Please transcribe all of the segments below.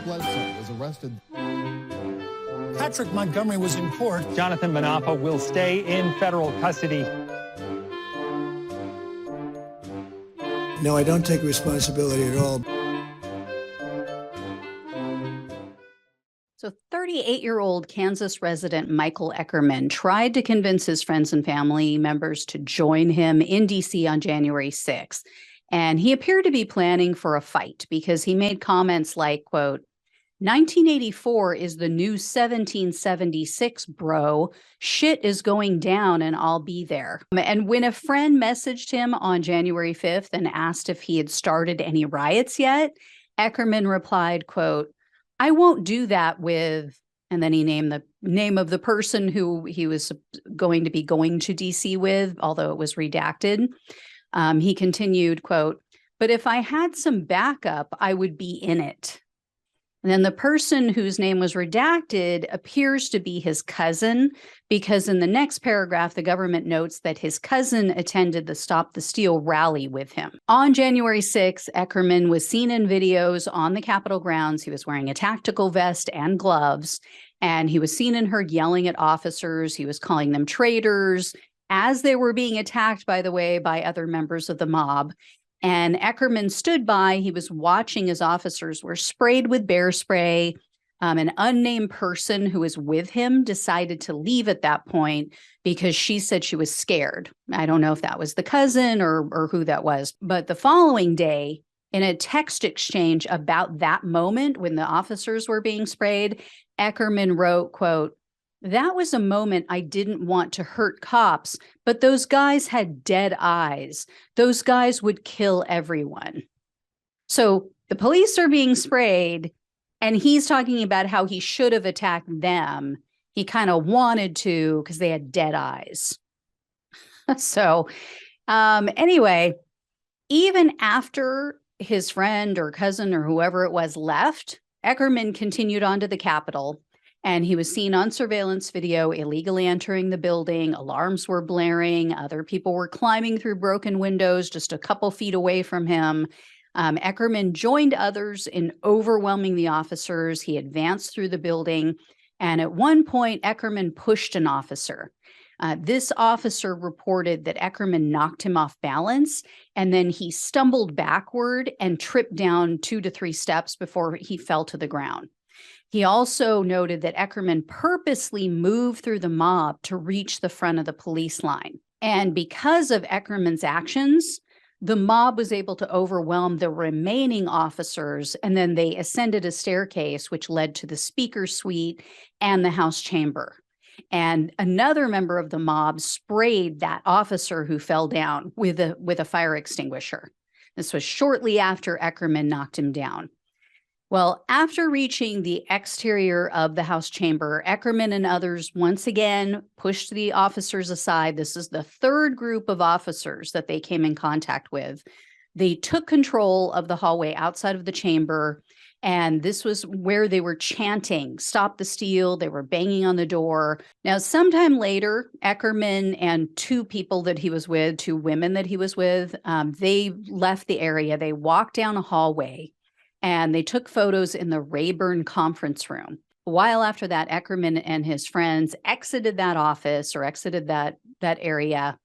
Bledsoe was arrested. Patrick Montgomery was in court. Jonathan Manapa will stay in federal custody. No, I don't take responsibility at all. So 38-year-old Kansas resident Michael Eckerman tried to convince his friends and family members to join him in D.C. on January 6th. And he appeared to be planning for a fight because he made comments like, quote, 1984 is the new 1776, bro. Shit is going down and I'll be there. And when a friend messaged him on January 5th and asked if he had started any riots yet, Eckerman replied, quote, I won't do that with, and then he named the name of the person who he was going to be going to DC with, although it was redacted. He continued, quote, but if I had some backup, I would be in it. And then the person whose name was redacted appears to be his cousin, because in the next paragraph, the government notes that his cousin attended the Stop the Steal rally with him. On January 6th, Eckerman was seen in videos on the Capitol grounds. He was wearing a tactical vest and gloves, and he was seen in her yelling at officers. He was calling them traitors as they were being attacked, by the way, by other members of the mob. And Eckerman stood by. He was watching as officers were sprayed with bear spray. An unnamed person who was with him decided to leave at that point because she said she was scared. I don't know if that was the cousin or who that was. But the following day, in a text exchange about that moment when the officers were being sprayed, Eckerman wrote, quote, that was a moment I didn't want to hurt cops, but those guys had dead eyes. Those guys would kill everyone. So the police are being sprayed, and he's talking about how he should have attacked them. He kind of wanted to because they had dead eyes. So anyway, even after his friend or cousin or whoever it was left, Eckerman continued on to the Capitol. And he was seen on surveillance video illegally entering the building. Alarms were blaring. Other people were climbing through broken windows just a couple feet away from him. Eckerman joined others in overwhelming the officers. He advanced through the building. And at one point, Eckerman pushed an officer. This officer reported that Eckerman knocked him off balance, and then he stumbled backward and tripped down 2 to 3 steps before he fell to the ground. He also noted that Eckerman purposely moved through the mob to reach the front of the police line. And because of Eckerman's actions, the mob was able to overwhelm the remaining officers, and then they ascended a staircase, which led to the Speaker's suite and the House chamber. And another member of the mob sprayed that officer who fell down with a fire extinguisher. This was shortly after Eckerman knocked him down. Well, after reaching the exterior of the House chamber, Eckerman and others once again pushed the officers aside. This is the third group of officers that they came in contact with. They took control of the hallway outside of the chamber, and this was where they were chanting, "Stop the Steal." They were banging on the door. Now, sometime later, Eckerman and 2 people that he was with, 2 women that he was with, they left the area. They walked down a hallway, and they took photos in the Rayburn conference room. A while after that, Eckerman and his friends exited that office or exited that area,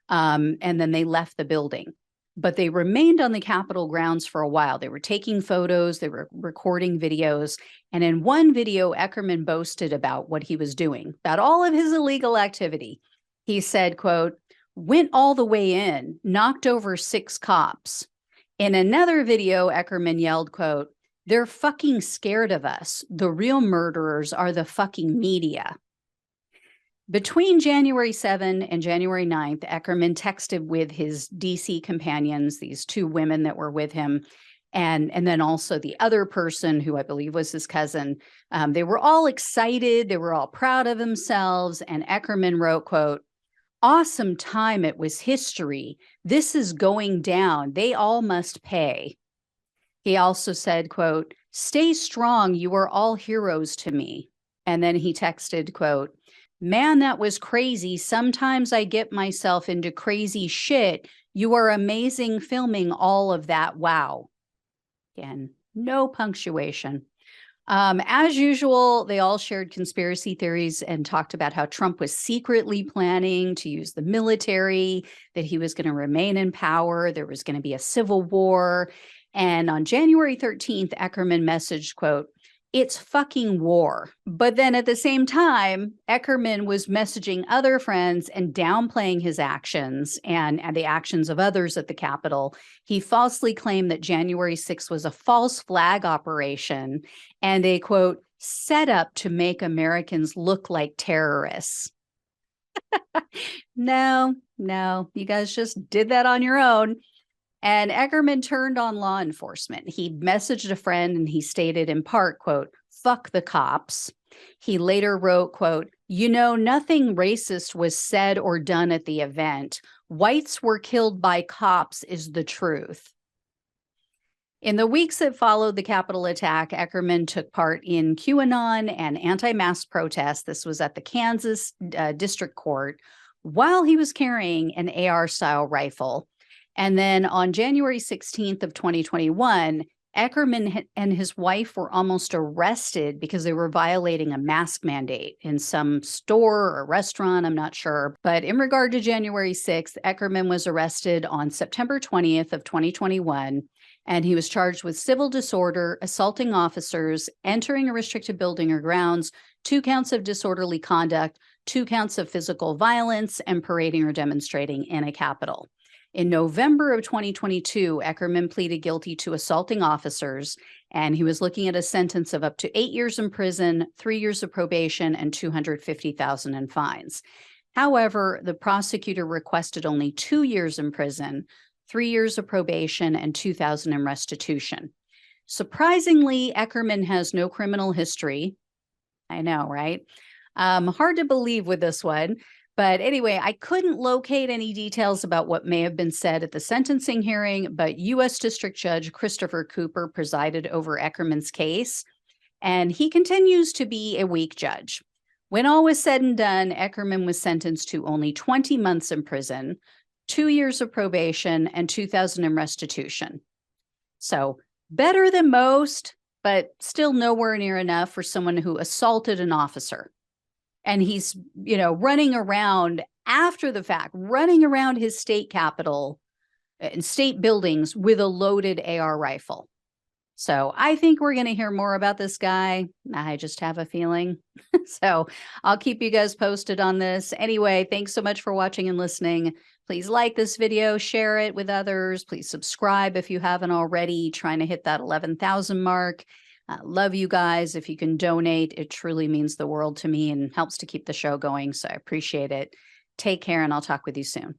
and then they left the building. But they remained on the Capitol grounds for a while. They were taking photos, they were recording videos, and in one video, Eckerman boasted about what he was doing, about all of his illegal activity. He said, quote, went all the way in, knocked over 6 cops. In another video, Eckerman yelled, quote, they're fucking scared of us. The real murderers are the fucking media. Between January 7 and January 9th, Eckerman texted with his DC companions, these 2 women that were with him, and then also the other person who I believe was his cousin. They were all excited. They were all proud of themselves. And Eckerman wrote, quote, awesome time. It was history. This is going down. They all must pay. He also said, quote, stay strong. You are all heroes to me. And then he texted, quote, man, that was crazy. Sometimes I get myself into crazy shit. You are amazing filming all of that. Wow. Again, no punctuation. As usual, they all shared conspiracy theories and talked about how Trump was secretly planning to use the military, that he was going to remain in power, there was going to be a civil war. And on January 13th, Eckerman messaged, quote, "It's fucking war." But then at the same time, Eckerman was messaging other friends and downplaying his actions and the actions of others at the Capitol. He falsely claimed that January 6th was a false flag operation and a, quote, "set up to make Americans look like terrorists." No, you guys just did that on your own. And Eckerman turned on law enforcement. He messaged a friend and he stated in part, quote, "Fuck the cops." He later wrote, quote, "You know, nothing racist was said or done at the event. Whites were killed by cops is the truth." In the weeks that followed the Capitol attack, Eckerman took part in QAnon and anti-mask protests. This was at the Kansas District Court while he was carrying an AR-style rifle. And then on January 16th of 2021, Eckerman and his wife were almost arrested because they were violating a mask mandate in some store or restaurant, I'm not sure. But in regard to January 6th, Eckerman was arrested on September 20th of 2021, and he was charged with civil disorder, assaulting officers, entering a restricted building or grounds, 2 counts of disorderly conduct, 2 counts of physical violence, and parading or demonstrating in a Capitol. In November of 2022, Eckerman pleaded guilty to assaulting officers, and he was looking at a sentence of up to 8 years in prison, 3 years of probation, and $250,000 in fines. However, the prosecutor requested only 2 years in prison, 3 years of probation, and $2,000 in restitution. Surprisingly, Eckerman has no criminal history. I know, right? Hard to believe with this one. But anyway, I couldn't locate any details about what may have been said at the sentencing hearing, but U.S. District Judge Christopher Cooper presided over Eckerman's case, and he continues to be a weak judge. When all was said and done, Eckerman was sentenced to only 20 months in prison, 2 years of probation, and $2,000 in restitution. So better than most, but still nowhere near enough for someone who assaulted an officer. And he's, running around after the fact, running around his state capitol and state buildings with a loaded AR rifle. So I think we're going to hear more about this guy. I just have a feeling. So I'll keep you guys posted on this. Anyway, thanks so much for watching and listening. Please like this video, share it with others. Please subscribe if you haven't already, trying to hit that 11,000 mark. Love you guys. If you can donate, it truly means the world to me and helps to keep the show going. So I appreciate it. Take care, and I'll talk with you soon.